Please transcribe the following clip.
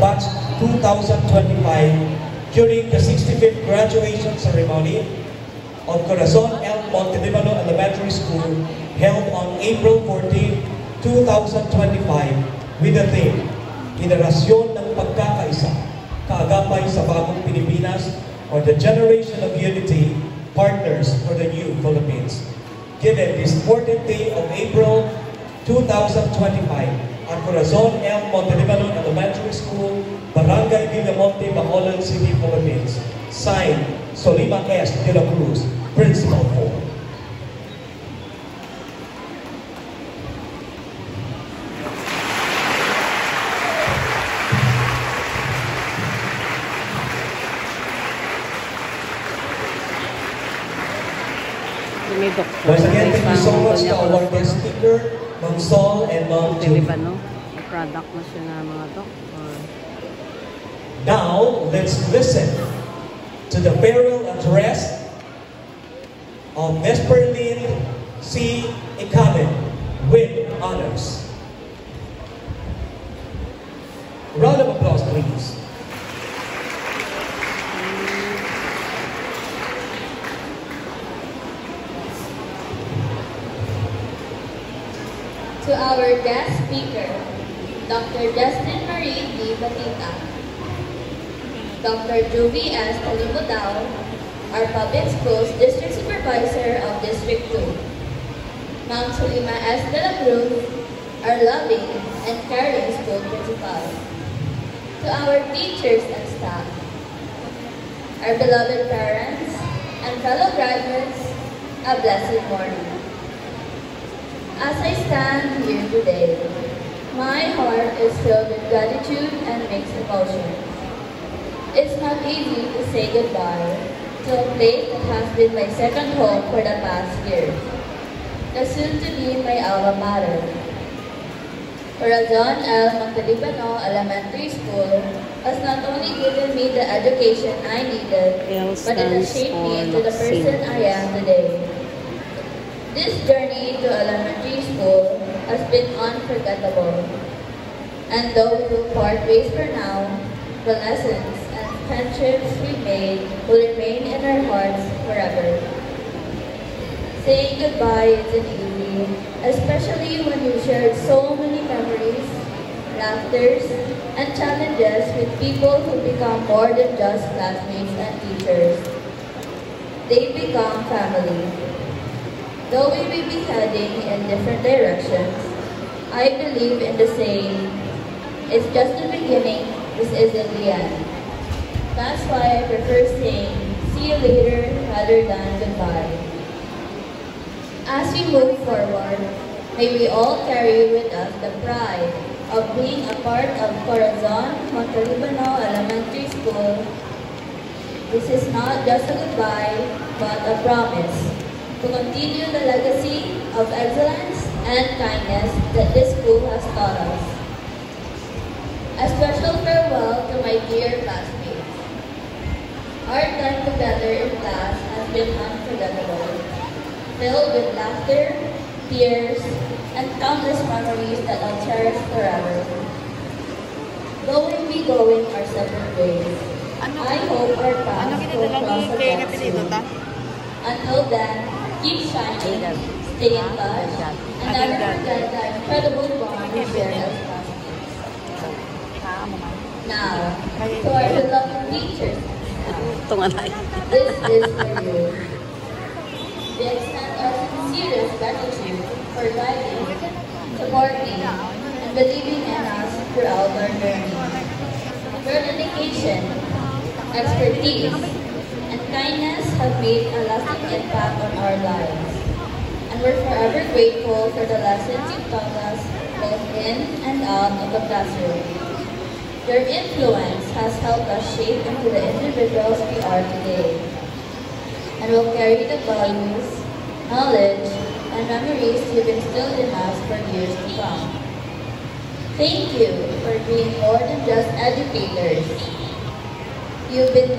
Batch 2025 during the 65th graduation ceremony of Corazon L. Montelibano Elementary School held on April 14, 2025 with the theme, Henerasyon ng Pagkakaisa, Kaagapay sa Bagong Pilipinas, or the Generation of Unity, Partners for the New Philippines. Given this 14th day of April 2025 at Corazon L. Montelibano Elementary School, Barangay Villamonte, Bacolod City, Philippines. Signed, Solima S. de la Cruz, Principal 4. Once again, thank you so much to our guest speaker, Ma'am Sol and Ma'am Julie. Product na siya na mga doktor. Now, let's listen to the farewell address of Ms. Perlin C. Ikamen with honors. Round of applause, please. To our guest speaker, Dr. Justin Marie D. Batita, Dr. Juvie S. Talimudao, our Public Schools District Supervisor of District 2, Ma'am Solima S. de la Cruz, our loving and caring school principal, to our teachers and staff, our beloved parents and fellow graduates, a blessed morning. As I stand here today, my heart is filled with gratitude and mixed emotions. It's not easy to say goodbye to a place that has been my second home for the past years, the soon-to-be my alma mater. Corazon L. Montelibano Elementary School has not only given me the education I needed, but it has shaped me into the person I am today. This journey to elementary school has been unforgettable. And though we will part ways for now, the lessons and friendships we made will remain in our hearts forever. Saying goodbye isn't easy, especially when you shared so many memories, laughters, and challenges with people who become more than just classmates and teachers. They become family. Though we may be heading in different directions, I believe in the saying, it's just the beginning, this isn't the end. That's why I prefer saying, see you later rather than goodbye. As we move forward, may we all carry with us the pride of being a part of Corazon Montelibano Elementary School. This is not just a goodbye, but a promise to continue the legacy of excellence and kindness that this school has taught us. A special farewell to my dear classmates. Our time together in class has been unforgettable, filled with laughter, tears, and countless memories that I'll cherish forever. Though we be going our separate ways, I hope our paths will cross again soon. Until then, keep shining, stay in touch, and never forget the incredible bond we share as classmates. Now, to our beloved teachers, this is for you. We extend our sincerest gratitude for guiding, supporting, and believing in us throughout our journey. Your dedication, expertise, and kindness have made a lasting impact on our lives. And we're forever grateful for the lessons you've taught us both in and out of the classroom. Your influence has helped us shape into the individuals we are today. And will carry the values, knowledge, and memories you've instilled in us for years to come. Thank you for being more than just educators. You've been